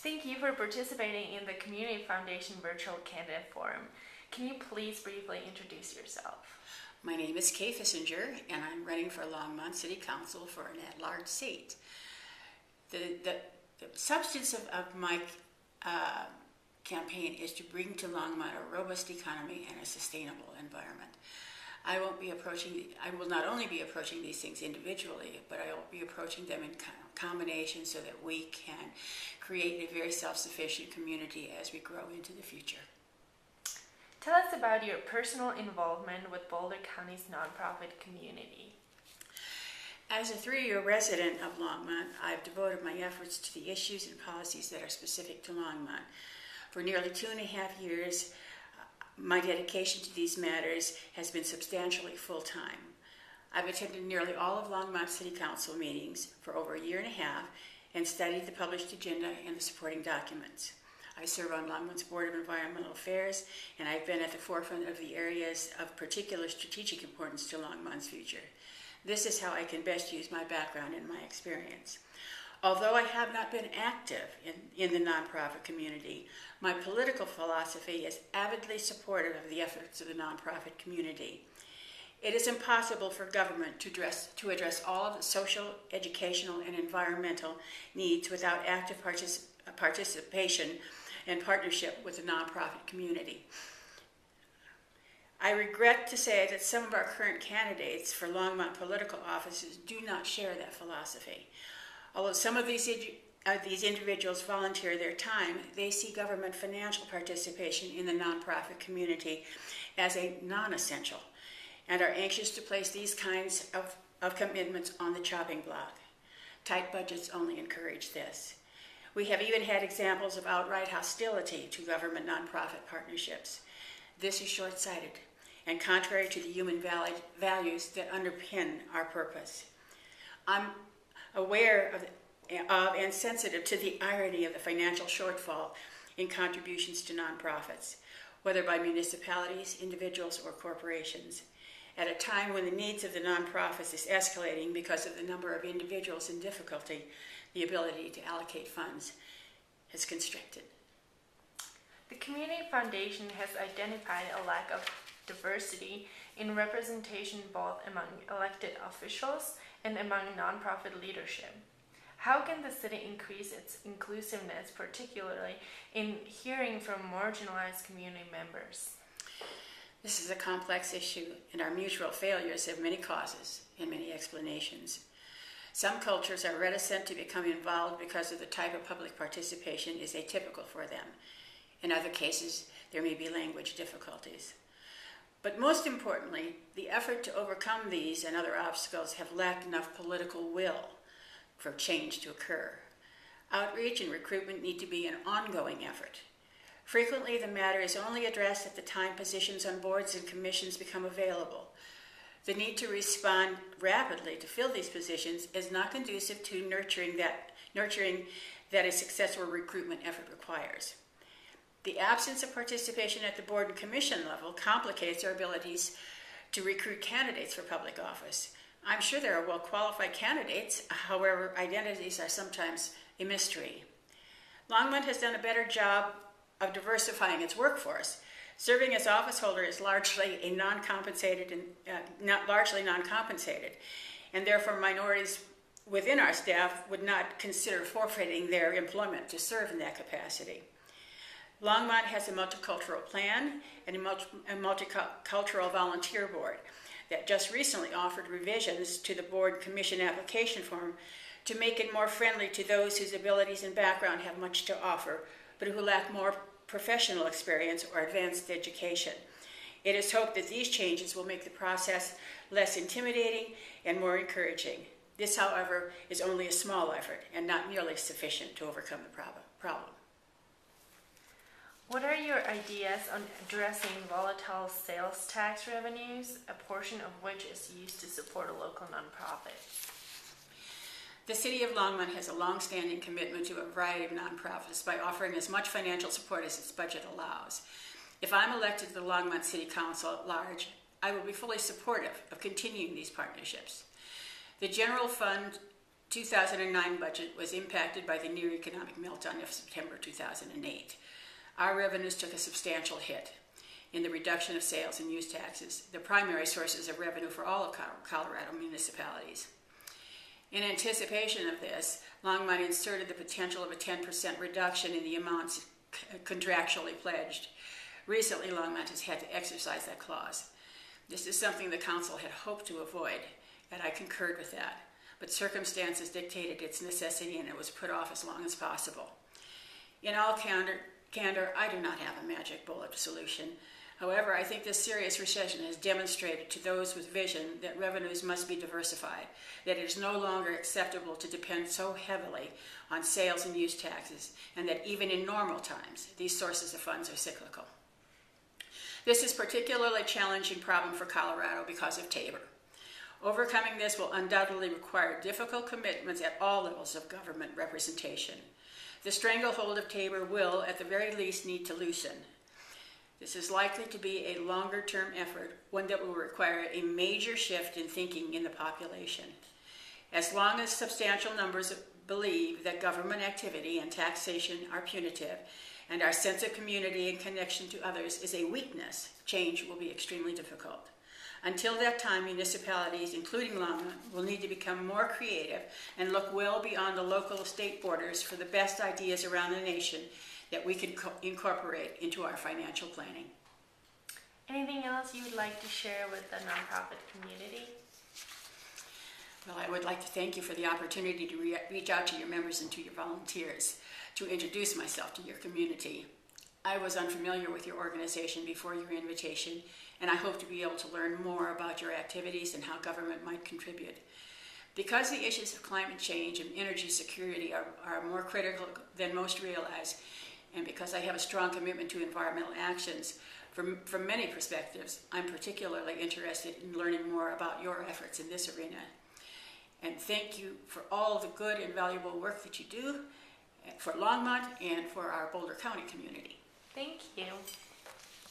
Thank you for participating in the Community Foundation Virtual Candidate Forum. Can you please briefly introduce yourself? My name is Kaye Fissinger, and I'm running for Longmont City Council for an at-large seat. The substance of my campaign is to bring to Longmont a robust economy and a sustainable environment. I will not only be approaching these things individually, but I will be approaching them in combination so that we can create a very self-sufficient community as we grow into the future. Tell us about your personal involvement with Boulder County's nonprofit community. As a 3-year resident of Longmont, I've devoted my efforts to the issues and policies that are specific to Longmont. For nearly 2.5 years, my dedication to these matters has been substantially full-time. I've attended nearly all of Longmont City Council meetings for over 1.5 years and studied the published agenda and the supporting documents. I serve on Longmont's Board of Environmental Affairs, and I've been at the forefront of the areas of particular strategic importance to Longmont's future. This is how I can best use my background and my experience. Although I have not been active in the nonprofit community, my political philosophy is avidly supportive of the efforts of the nonprofit community. It is impossible for government to address all of the social, educational, and environmental needs without active participation and partnership with the nonprofit community. I regret to say that some of our current candidates for Longmont political offices do not share that philosophy. Although some of these individuals volunteer their time, they see government financial participation in the nonprofit community as a non-essential and are anxious to place these kinds of commitments on the chopping block. Tight budgets only encourage this. We have even had examples of outright hostility to government nonprofit partnerships. This is short-sighted and contrary to the human values that underpin our purpose. I'm aware of and sensitive to the irony of the financial shortfall in contributions to nonprofits, whether by municipalities, individuals, or corporations, at a time when the needs of the nonprofits is escalating because of the number of individuals in difficulty. The ability to allocate funds has constricted. The Community Foundation has identified a lack of diversity in representation both among elected officials and among nonprofit leadership. How can the city increase its inclusiveness, particularly in hearing from marginalized community members? This is a complex issue, and our mutual failures have many causes and many explanations. Some cultures are reticent to become involved because of the type of public participation is atypical for them. In other cases, there may be language difficulties. But most importantly, the effort to overcome these and other obstacles have lacked enough political will for change to occur. Outreach and recruitment need to be an ongoing effort. Frequently, the matter is only addressed at the time positions on boards and commissions become available. The need to respond rapidly to fill these positions is not conducive to nurturing that a successful recruitment effort requires. The absence of participation at the board and commission level complicates our abilities to recruit candidates for public office. I'm sure there are well-qualified candidates, however, identities are sometimes a mystery. Longmont has done a better job of diversifying its workforce. Serving as office holder is largely non-compensated, and therefore minorities within our staff would not consider forfeiting their employment to serve in that capacity. Longmont has a multicultural plan and a multicultural volunteer board that just recently offered revisions to the board commission application form to make it more friendly to those whose abilities and background have much to offer, but who lack more professional experience or advanced education. It is hoped that these changes will make the process less intimidating and more encouraging. This, however, is only a small effort and not nearly sufficient to overcome the problem. What are your ideas on addressing volatile sales tax revenues, a portion of which is used to support a local nonprofit? The City of Longmont has a long-standing commitment to a variety of nonprofits by offering as much financial support as its budget allows. If I'm elected to the Longmont City Council at large, I will be fully supportive of continuing these partnerships. The general fund 2009 budget was impacted by the near economic meltdown of September 2008. Our revenues took a substantial hit in the reduction of sales and use taxes, the primary sources of revenue for all of Colorado municipalities. In anticipation of this, Longmont inserted the potential of a 10% reduction in the amounts contractually pledged. Recently, Longmont has had to exercise that clause. This is something the council had hoped to avoid, and I concurred with that. But circumstances dictated its necessity, and it was put off as long as possible. In all candor, I do not have a magic bullet solution. However, I think this serious recession has demonstrated to those with vision that revenues must be diversified, that it is no longer acceptable to depend so heavily on sales and use taxes, and that even in normal times, these sources of funds are cyclical. This is a particularly challenging problem for Colorado because of Tabor. Overcoming this will undoubtedly require difficult commitments at all levels of government representation. The stranglehold of Tabor will, at the very least, need to loosen. This is likely to be a longer-term effort, one that will require a major shift in thinking in the population. As long as substantial numbers believe that government activity and taxation are punitive, and our sense of community and connection to others is a weakness, change will be extremely difficult. Until that time, municipalities, including Longmont, will need to become more creative and look well beyond the local state borders for the best ideas around the nation that we can incorporate into our financial planning. Anything else you would like to share with the nonprofit community? Well, I would like to thank you for the opportunity to reach out to your members and to your volunteers, to introduce myself to your community. I was unfamiliar with your organization before your invitation, and I hope to be able to learn more about your activities and how government might contribute. Because the issues of climate change and energy security are more critical than most realize, and because I have a strong commitment to environmental actions, from many perspectives, I'm particularly interested in learning more about your efforts in this arena. And thank you for all the good and valuable work that you do for Longmont and for our Boulder County community. Thank you.